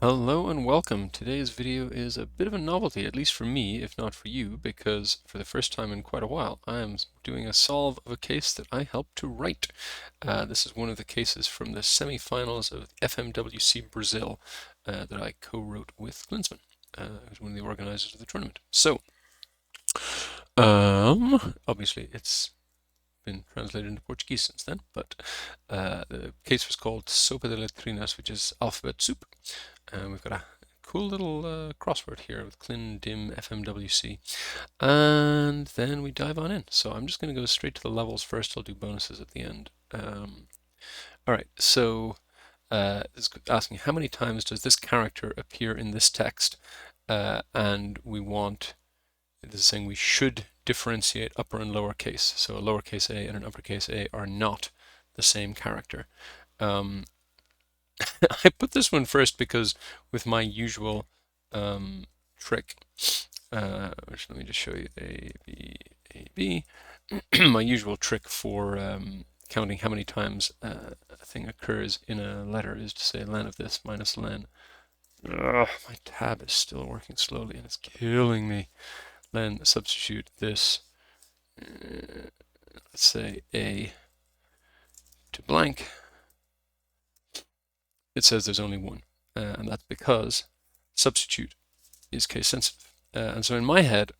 Hello and welcome. Today's video is a bit of a novelty, at least for me, if not for you, because for the first time in quite a while, I am doing a solve of a case that I helped to write. This is one of the cases from the semi-finals of FMWC Brazil that I co-wrote with Klinsmann, who's one of the organizers of the tournament. So, obviously it's been translated into Portuguese since then, but the case was called Sopa de Letrinhas, which is alphabet soup. And we've got a cool little crossword here with Clin, Dim, FMWC. And then we dive on in. So I'm just going to go straight to the levels first. I'll do bonuses at the end. All right, so it's asking how many times does this character appear in this text? And we want, this is saying we should differentiate upper and lower case. So a lowercase a and an uppercase a are not the same character. I put this one first because with my usual trick, which let me just show you A, B, A, B, my usual trick for counting how many times a thing occurs in a letter is to say len of this minus len. Ugh, my tab is still working slowly and it's killing me. Then substitute this, let's say A to blank. It says there's only one, and that's because substitute is case sensitive. And so in my head,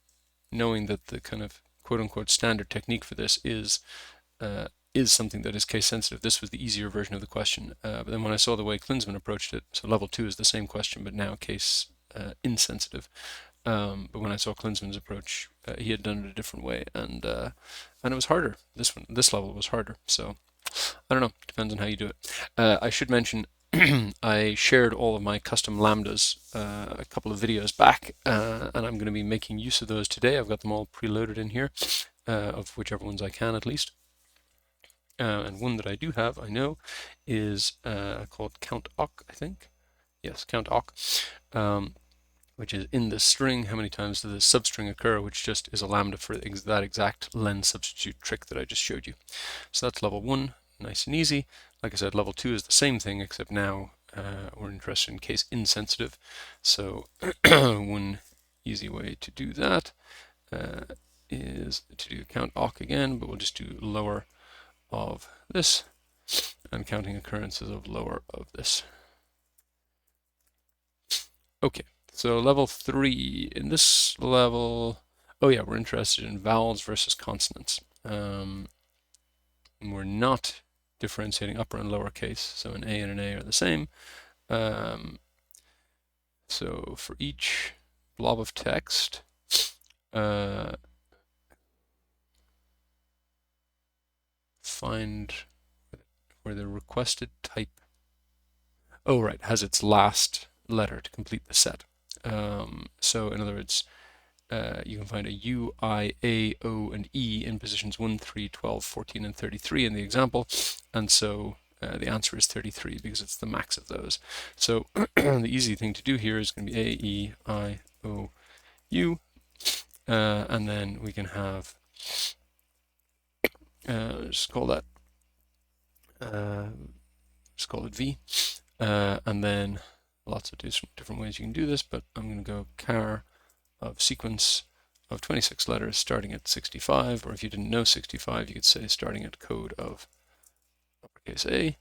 knowing that the kind of quote-unquote standard technique for this is something that is case sensitive, this was the easier version of the question. But then when I saw the way Klinsmann approached it, so level 2 is the same question, but now case insensitive. But when I saw Klinsmann's approach, he had done it a different way, and it was harder. This level was harder. So I don't know. Depends on how you do it. I should mention I shared all of my custom lambdas a couple of videos back, and I'm going to be making use of those today. I've got them all preloaded in here, of whichever ones I can at least. And one that I do have, I know, is called count awk, I think. Yes, count awk, which is in the string. How many times does the substring occur, which just is a lambda for that exact len substitute trick that I just showed you. So that's level 1, nice and easy. Like I said, level 2 is the same thing, except now we're interested in case insensitive. So one easy way to do that is to do count awk again, but we'll just do lower of this and counting occurrences of lower of this. Okay, so level 3. In this level, oh yeah, we're interested in vowels versus consonants. And we're not differentiating upper and lower case, so an A and an A are the same. So for each blob of text, find where the requested type, oh right, has its last letter to complete the set. So in other words, you can find a U, I, A, O, and E in positions 1, 3, 12, 14, and 33 in the example, and so the answer is 33 because it's the max of those. So the easy thing to do here is going to be A, E, I, O, U, and then we can have, just call that, just call it V, and then lots of different ways you can do this, but I'm going to go char of sequence of 26 letters starting at 65, or if you didn't know 65, you could say starting at code of uppercase A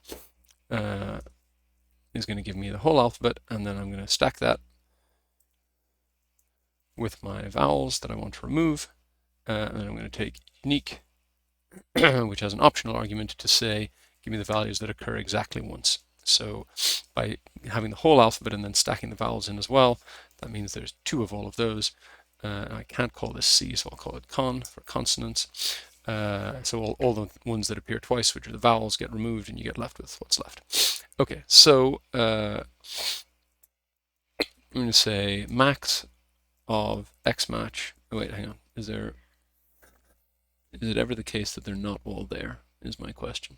is going to give me the whole alphabet, and then I'm going to stack that with my vowels that I want to remove, and then I'm going to take unique, which has an optional argument to say, give me the values that occur exactly once. So by having the whole alphabet and then stacking the vowels in as well, that means there's 2 of all of those. I can't call this C, so I'll call it con for consonants. So all the ones that appear twice, which are the vowels, get removed and you get left with what's left. Okay, so I'm going to say max of X match. Oh, wait, hang on. Is it ever the case that they're not all there, is my question.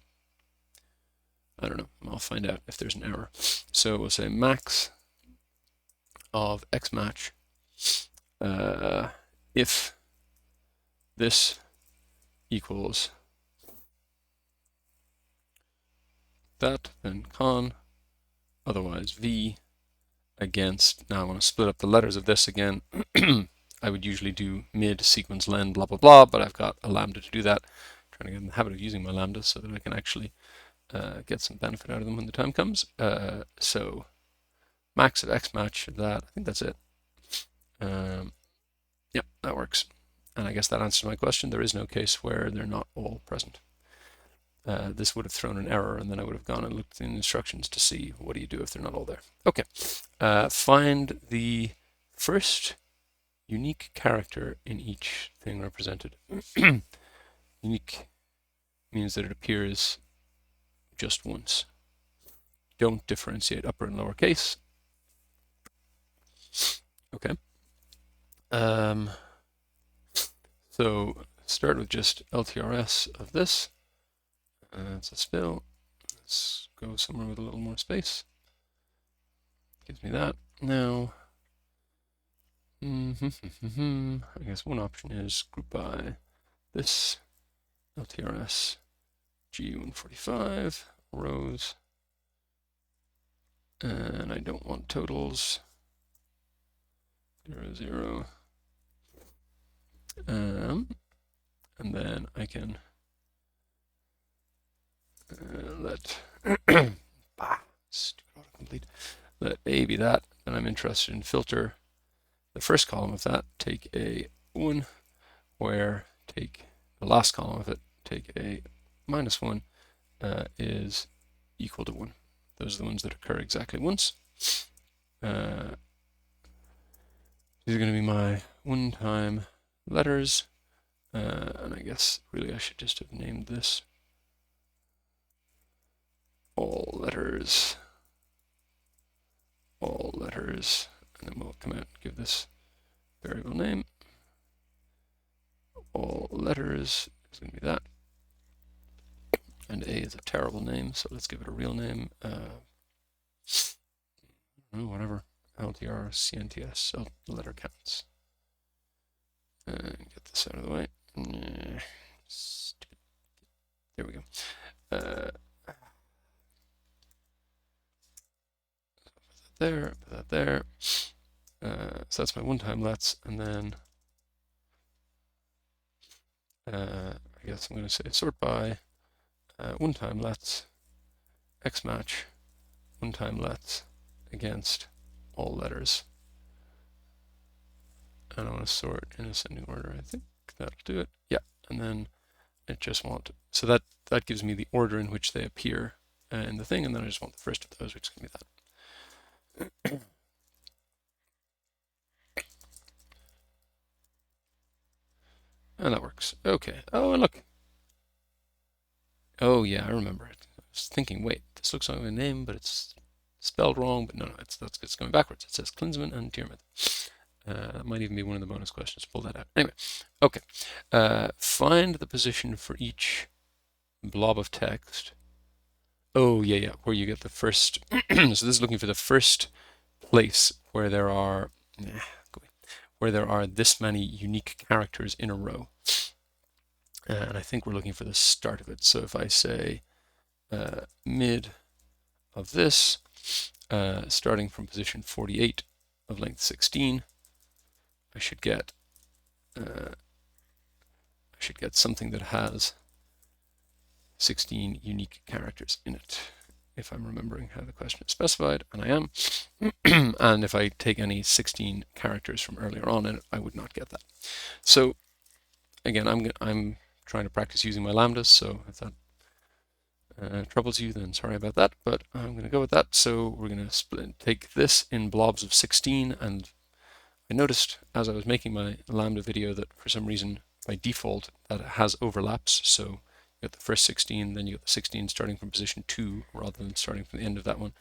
I don't know. I'll find out if there's an error. So we'll say max of X match if this equals that, then con, otherwise V, against, now I want to split up the letters of this again. I would usually do mid, sequence, len, blah, blah, blah, but I've got a lambda to do that. I'm trying to get in the habit of using my lambda so that I can actually get some benefit out of them when the time comes. So max of x match of that, I think that's it. Yeah, that works. And I guess that answers my question. There is no case where they're not all present. This would have thrown an error, and then I would have gone and looked in the instructions to see what do you do if they're not all there. Okay, find the first unique character in each thing represented. Unique means that it appears just once. Don't differentiate upper and lower case. Okay. So start with just LTRS of this. It's a spill. Let's go somewhere with a little more space. Gives me that. Now, I guess one option is group by this LTRS G145 rows, and I don't want totals. 0, 0. And then I can let stupid autocomplete. Let A be that, and I'm interested in filter the first column of that, take a 1, where take the last column of it, take a -1, is equal to 1. Those are the ones that occur exactly once. These are going to be my one-time letters, and I guess really I should just have named this all letters, and then we'll come out and give this variable name. All letters is going to be that, and A is a terrible name, so let's give it a real name. Whatever, LTR CNTS, so the letter counts. And get this out of the way. There we go. Put that there. So that's my one-time lets, and then I guess I'm going to say sort by one-time lets x match one-time lets against all letters, and I want to sort in ascending order. I think that'll do it. Yeah, and then I just want, so that gives me the order in which they appear in the thing, and then I just want the first of those, which is going to be that. And that works. Okay. Oh, and look. Oh yeah, I remember it. I was thinking, wait, this looks like a name, but it's spelled wrong. But no, it's going backwards. It says Klinsmann and Langhanz. That might even be one of the bonus questions. Pull that out. Anyway, okay. Find the position for each blob of text. Oh yeah, where you get the first. So this is looking for the first place where there are this many unique characters in a row. And I think we're looking for the start of it. So if I say mid of this, starting from position 48 of length 16, I should get something that has 16 unique characters in it, if I'm remembering how the question is specified, and I am. And if I take any 16 characters from earlier on in it, I would not get that. So again, I'm trying to practice using my lambdas, so if that troubles you, then sorry about that, but I'm going to go with that. So we're going to take this in blobs of 16, and I noticed as I was making my lambda video that for some reason by default that it has overlaps. So you got the first 16, then you got the 16 starting from position 2 rather than starting from the end of that one.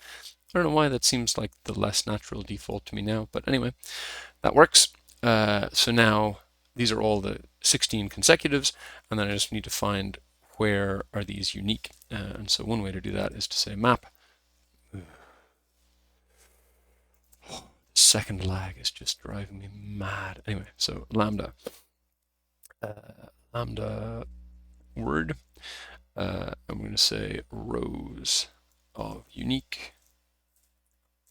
I don't know why that seems like the less natural default to me now, but anyway, that works. So now these are all the 16 consecutives, and then I just need to find where are these unique. And so one way to do that is to say map. Oh, the second lag is just driving me mad. Anyway, so lambda word. I'm going to say rows of unique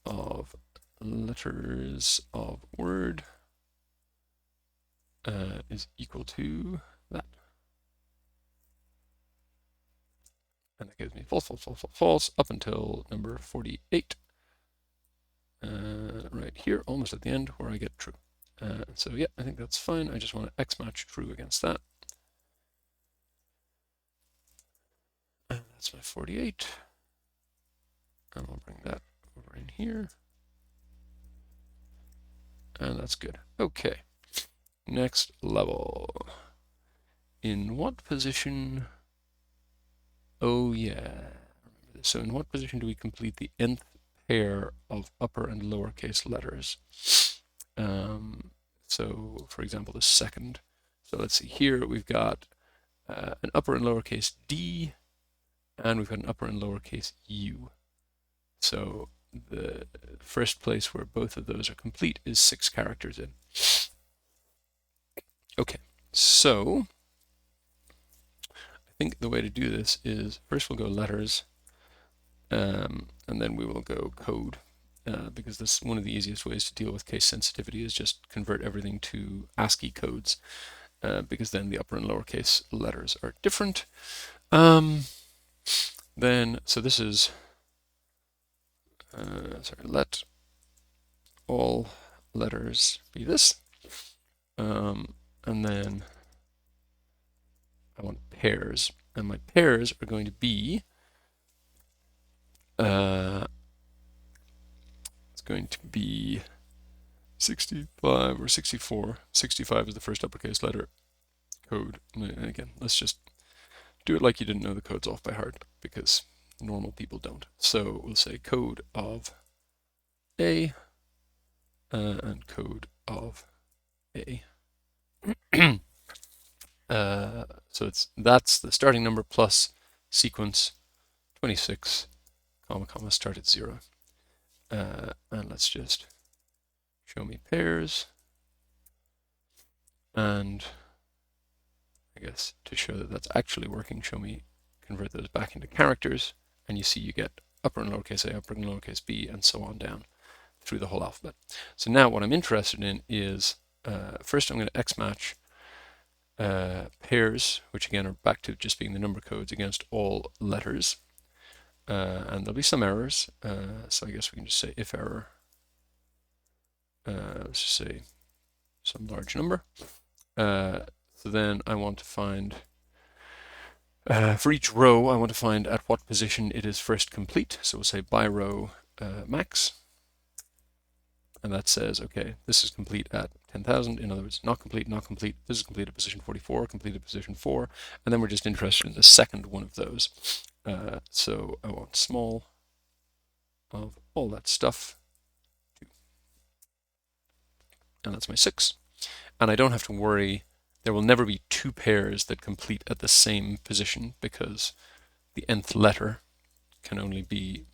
of letters of word is equal to that. And that gives me false, false, false, false, false, up until number 48. Right here, almost at the end, where I get true. So yeah, I think that's fine. I just want to X match true against that. And that's my 48. And I'll bring that over in here. And that's good. Okay. Next level. In what position? Oh yeah. So in what position do we complete the nth pair of upper and lowercase letters? So for example, the second. So let's see here, we've got an upper and lowercase d, and we've got an upper and lowercase u. So the first place where both of those are complete is 6 characters in. Okay, so I think the way to do this is first we'll go letters, and then we will go code, because this is one of the easiest ways to deal with case sensitivity is just convert everything to ASCII codes, because then the upper and lowercase letters are different. Then, so this is, sorry, let all letters be this, and then I want pairs, and my pairs are going to be, it's going to be 65 or 64. 65 is the first uppercase letter code. And again, let's just do it like you didn't know the codes off by heart, because normal people don't. So we'll say code of A and code of A. So that's the starting number plus sequence 26, comma, comma, start at 0. And let's just show me pairs. And I guess to show that that's actually working, show me convert those back into characters, and you see you get upper and lowercase a, upper and lowercase b, and so on down through the whole alphabet. So now what I'm interested in is, first I'm going to X match pairs, which again are back to just being the number codes, against all letters. And there'll be some errors, so I guess we can just say if error, let's just say some large number. So then I want to find, for each row, I want to find at what position it is first complete. So we'll say by row max. And that says, okay, this is complete at 10,000. In other words, not complete, not complete. This is complete at position 44, complete at position 4. And then we're just interested in the second one of those. So I want small of all that stuff. And that's my 6. And I don't have to worry. There will never be 2 pairs that complete at the same position, because the nth letter can only be...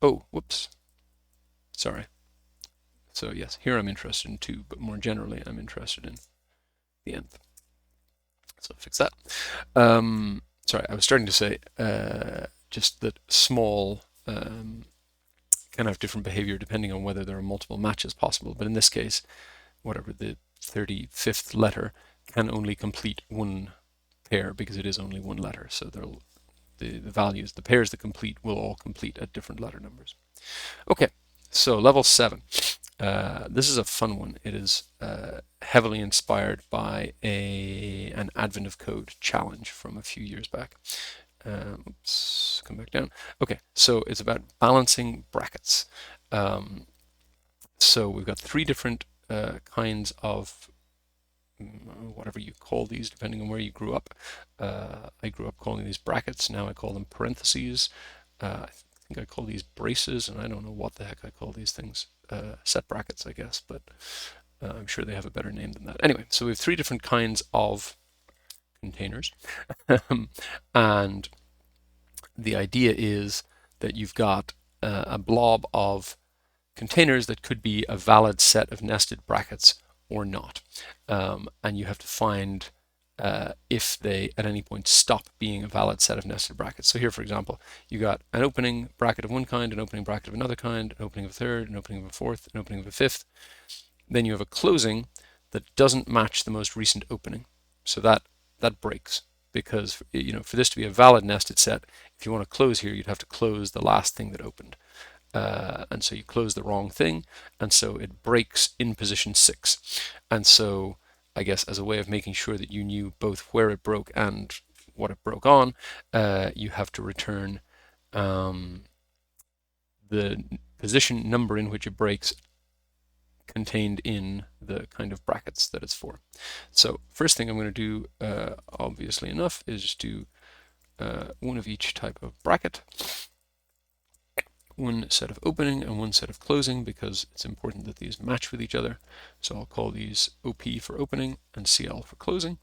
Oh, whoops. Sorry. So yes, here I'm interested in 2, but more generally I'm interested in the nth. So fix that. Sorry, I was starting to say just that small can have different behavior depending on whether there are multiple matches possible. But in this case, whatever, the 35th letter can only complete one pair because it is only one letter. So the values, the pairs that complete will all complete at different letter numbers. Okay, so level 7. This is a fun one. It is heavily inspired by an Advent of Code challenge from a few years back. Oops, come back down. Okay, so it's about balancing brackets. So we've got 3 different kinds of whatever you call these, depending on where you grew up. I grew up calling these brackets. Now I call them parentheses. I think I call these braces, and I don't know what the heck I call these things. Set brackets, I guess, but I'm sure they have a better name than that. Anyway, so we have 3 different kinds of containers. And the idea is that you've got a blob of containers that could be a valid set of nested brackets or not. And you have to find if they at any point stop being a valid set of nested brackets. So here, for example, you got an opening bracket of one kind, an opening bracket of another kind, an opening of a third, an opening of a fourth, an opening of a fifth. Then you have a closing that doesn't match the most recent opening. So that breaks, because for this to be a valid nested set, if you want to close here, you'd have to close the last thing that opened. And so you close the wrong thing, and so it breaks in position 6. And so I guess as a way of making sure that you knew both where it broke and what it broke on, you have to return the position number in which it breaks contained in the kind of brackets that it's for. So first thing I'm going to do, obviously enough, is just do one of each type of bracket. One set of opening and one set of closing, because it's important that these match with each other. So I'll call these OP for opening and CL for closing.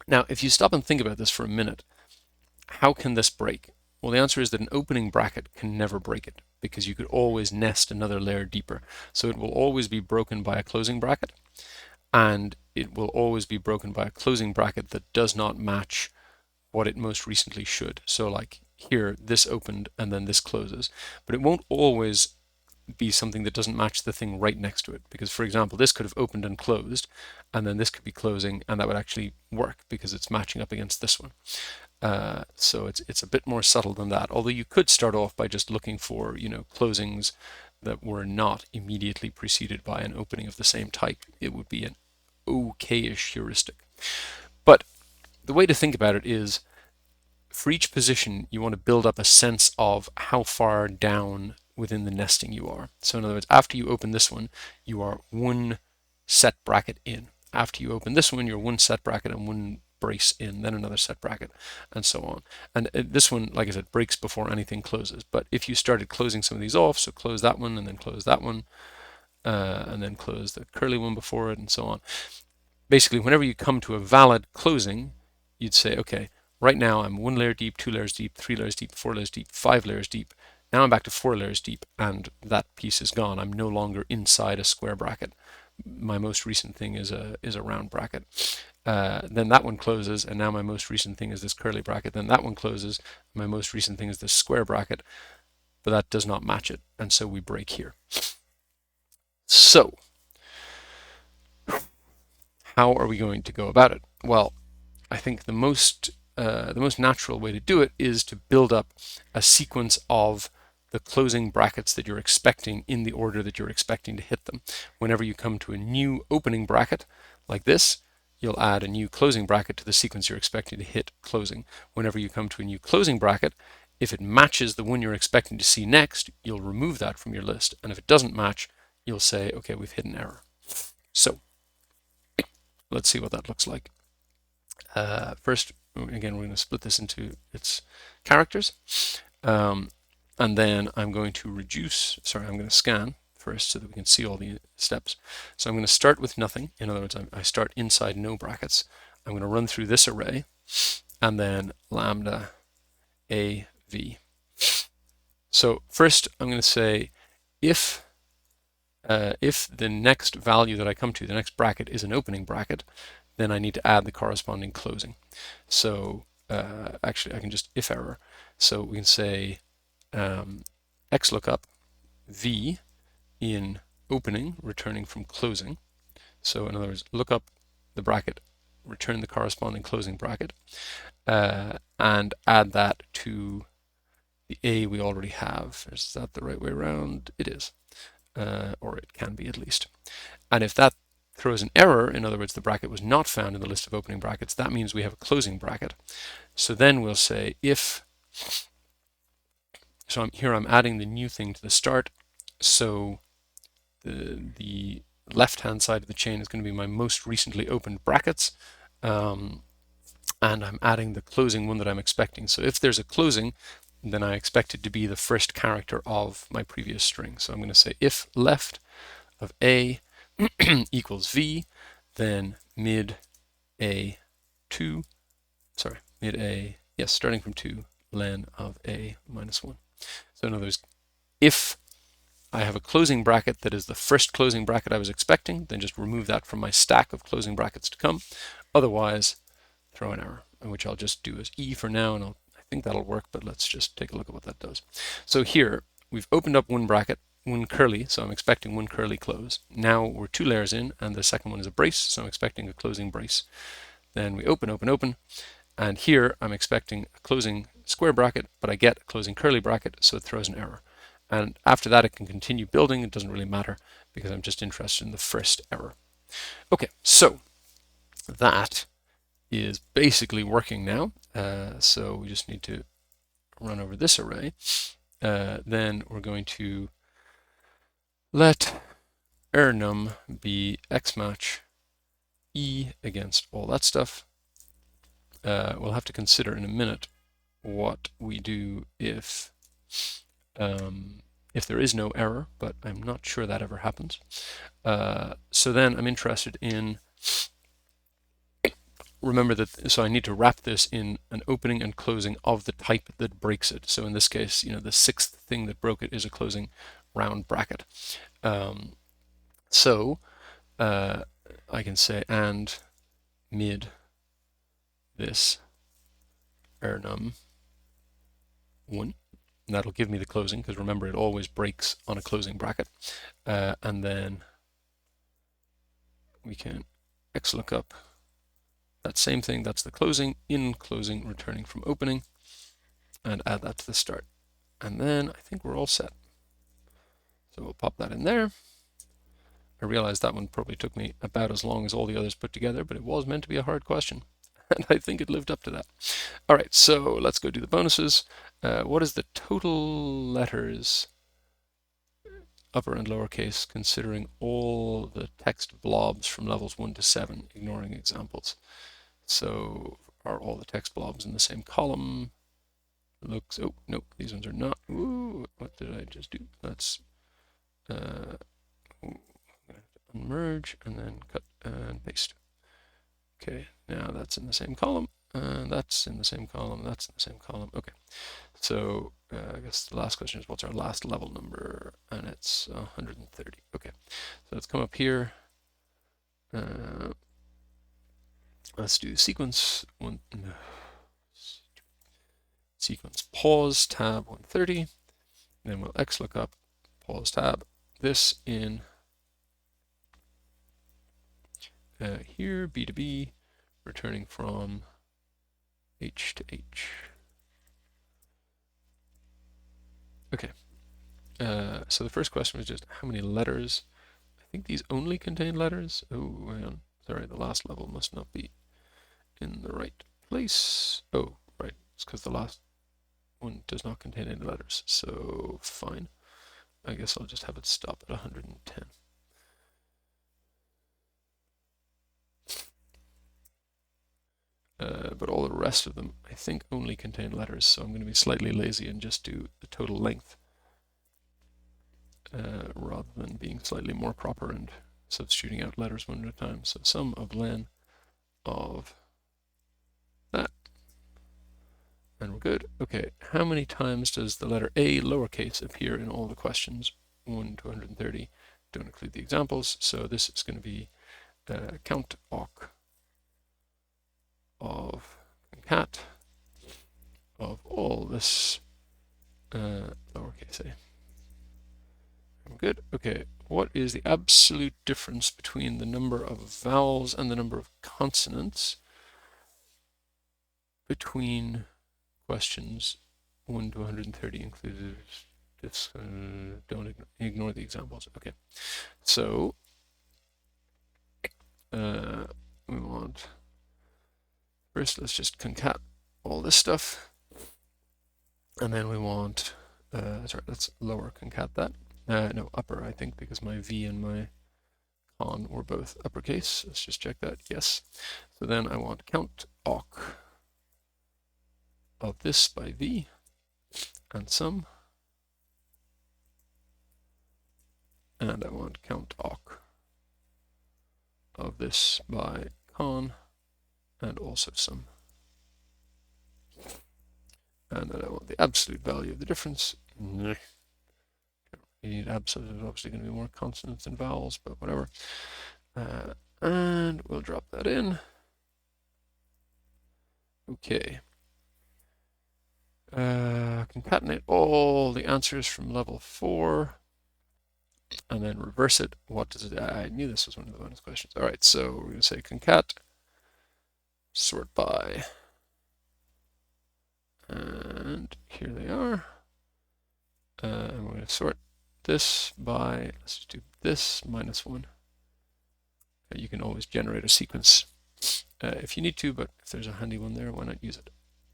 Now, if you stop and think about this for a minute, how can this break? Well, the answer is that an opening bracket can never break it, because you could always nest another layer deeper. So it will always be broken by a closing bracket, and it will always be broken by a closing bracket that does not match what it most recently should. So like here, this opened and then this closes, but it won't always be something that doesn't match the thing right next to it, because for example, this could have opened and closed, and then this could be closing, and that would actually work because it's matching up against this one. So it's a bit more subtle than that, although you could start off by just looking for closings that were not immediately preceded by an opening of the same type. It would be an okay-ish heuristic. But the way to think about it is, for each position, you want to build up a sense of how far down within the nesting you are. So in other words, after you open this one, you are one set bracket in. After you open this one, you're one set bracket and one brace in, then another set bracket, and so on. And this one, like I said, breaks before anything closes. But if you started closing some of these off, so close that one and then close that one, and then close the curly one before it, and so on. Basically, whenever you come to a valid closing, you'd say, okay, right now I'm 1 layer deep, 2 layers deep, 3 layers deep, 4 layers deep, 5 layers deep. Now I'm back to 4 layers deep, and that piece is gone. I'm no longer inside a square bracket. My most recent thing is a round bracket. Then that one closes, and now my most recent thing is this curly bracket. Then that one closes, my most recent thing is this square bracket, but that does not match it, and so we break here. So how are we going to go about it? Well, I think the most natural way to do it is to build up a sequence of the closing brackets that you're expecting in the order that you're expecting to hit them. Whenever you come to a new opening bracket like this, you'll add a new closing bracket to the sequence you're expecting to hit closing. Whenever you come to a new closing bracket, if it matches the one you're expecting to see next, you'll remove that from your list. And if it doesn't match, you'll say, okay, we've hit an error. So let's see what that looks like. First, again, we're going to split this into its characters. And then I'm going to I'm going to scan first so that we can see all the steps. So I'm going to start with nothing. In other words, I start inside no brackets. I'm going to run through this array, and then lambda a v. So first, I'm going to say if the next value that I come to, the next bracket, is an opening bracket, then I need to add the corresponding closing. So actually, I can just if error. So we can say xlookup v in opening, returning from closing. So in other words, look up the bracket, return the corresponding closing bracket, and add that to the A we already have. Is that the right way around? It is, or it can be at least. And if that throws an error, in other words, the bracket was not found in the list of opening brackets, that means we have a closing bracket. So then we'll say if, so I'm adding the new thing to the start. So the left-hand side of the chain is going to be my most recently opened brackets. And I'm adding the closing one that I'm expecting. So if there's a closing, then I expect it to be the first character of my previous string. So I'm going to say if left of A equals V, then mid A 2, sorry, mid A, yes, starting from 2, len of A minus 1. So in other words, if I have a closing bracket that is the first closing bracket I was expecting, then just remove that from my stack of closing brackets to come. Otherwise, throw an error, which I'll just do as E for now, and I think that'll work, but let's just take a look at what that does. So here, we've opened up one bracket, one curly, so I'm expecting one curly close. Now we're 2 layers in, and the second one is a brace, so I'm expecting a closing brace. Then we open, open, open, and here I'm expecting a closing square bracket, but I get a closing curly bracket, so it throws an error. And after that, it can continue building. It doesn't really matter because I'm just interested in the first error. Okay, so that is basically working now. So we just need to run over this array. Then we're going to let errnum be xmatch e against all that stuff. We'll have to consider in a minute what we do if there is no error, but I'm not sure that ever happens. So then I'm interested in, remember that, so I need to wrap this in an opening and closing of the type that breaks it. So in this case, the sixth thing that broke it is a closing round bracket. So I can say and mid this errnum 1. And that'll give me the closing, because remember, it always breaks on a closing bracket. And then we can xlookup that same thing, that's the closing, in closing, returning from opening, and add that to the start. And then I think we're all set. So we'll pop that in there. I realized that one probably took me about as long as all the others put together, but it was meant to be a hard question. And I think it lived up to that. All right, so let's go do the bonuses. What is the total letters, upper and lowercase, considering all the text blobs from levels 1 to 7, ignoring examples? So are all the text blobs in the same column? Looks, oh, no, these ones are not. Ooh, what did I just do? Let's unmerge and then cut and paste. Okay, now that's in the same column, and that's in the same column, that's in the same column. Okay, so I guess the last question is what's our last level number, and it's 130. Okay, so let's come up here. Let's do sequence one. Sequence pause tab 130. Then we'll xlookup pause tab this in here, B to B, returning from H to H. Okay, so the first question was just how many letters? I think these only contain letters. Oh, hang on. Sorry, the last level must not be in the right place. Oh, right, it's because the last one does not contain any letters. So fine. I guess I'll just have it stop at 110. But all the rest of them, I think, only contain letters, so I'm going to be slightly lazy and just do the total length rather than being slightly more proper and substituting out letters one at a time. So sum of len of that, and we're good. Okay, how many times does the letter A lowercase appear in all the questions? 1 to 130. Don't include the examples, so this is going to be count awk of cat of all this lowercase a. I'm good. Okay, what is the absolute difference between the number of vowels and the number of consonants between questions 1 to 130 included? This, don't ignore the examples. Okay, so we want, first let's just concat all this stuff, and then we want, sorry, let's lower concat that. No, upper, I think, because my V and my con were both uppercase. Let's just check that. Yes. So then I want count awk of this by V and sum. And I want count awk of this by con and also sum. And then I want the absolute value of the difference. You need absolute, there's obviously going to be more consonants than vowels, but whatever. And we'll drop that in. Okay. Concatenate all the answers from level 4 and then reverse it. What does it? I knew this was one of the bonus questions. All right, so we're going to say concat sort by, and here they are. And we're going to sort this by, let's just do this minus 1. You can always generate a sequence if you need to, but if there's a handy one there, why not use it?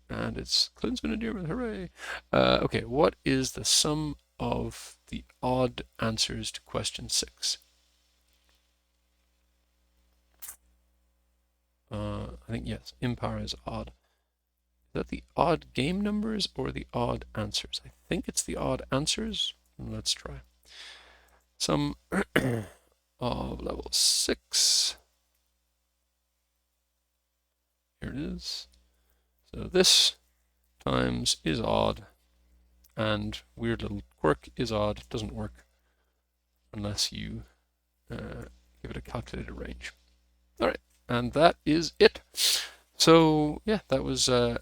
And it's Klinsmann endearment, hooray! Okay, what is the sum of the odd answers to question 6? I think yes, impar is odd. Is that the odd game numbers or the odd answers? I think it's the odd answers. Let's try. Sum of level 6. Here it is. So this times is odd, and weird little quirk is odd. It doesn't work unless you give it a calculated range. All right, and that is it. So yeah, that was. I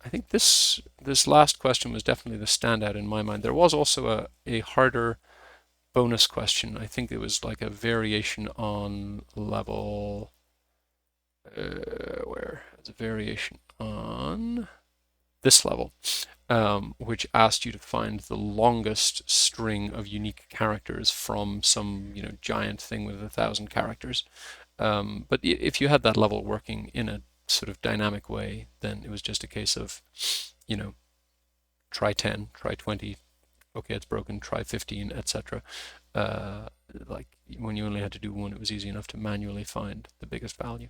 think this last question was definitely the standout in my mind. There was also a harder bonus question. I think it was like a variation on level. Where? It's a variation on this level, which asked you to find the longest string of unique characters from some, giant thing with 1,000 characters. But if you had that level working in a sort of dynamic way, then it was just a case of, try 10, try 20, okay, it's broken, try 15, etc. Like when you only had to do one, it was easy enough to manually find the biggest value.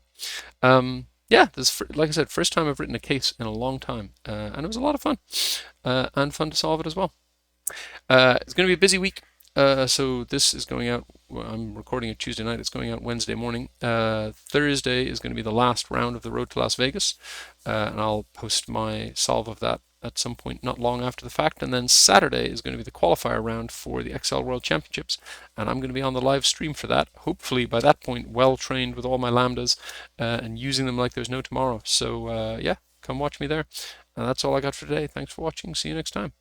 Yeah, this like I said, first time I've written a case in a long time, and it was a lot of fun, and fun to solve it as well. It's going to be a busy week. So this is going out, I'm recording it Tuesday night, it's going out Wednesday morning. Thursday is going to be the last round of the Road to Las Vegas, and I'll post my solve of that at some point not long after the fact. And then Saturday is going to be the qualifier round for the XL World Championships, and I'm going to be on the live stream for that, hopefully by that point well trained with all my lambdas and using them like there's no tomorrow. So yeah, come watch me there. And that's all I got for today. Thanks for watching. See you next time.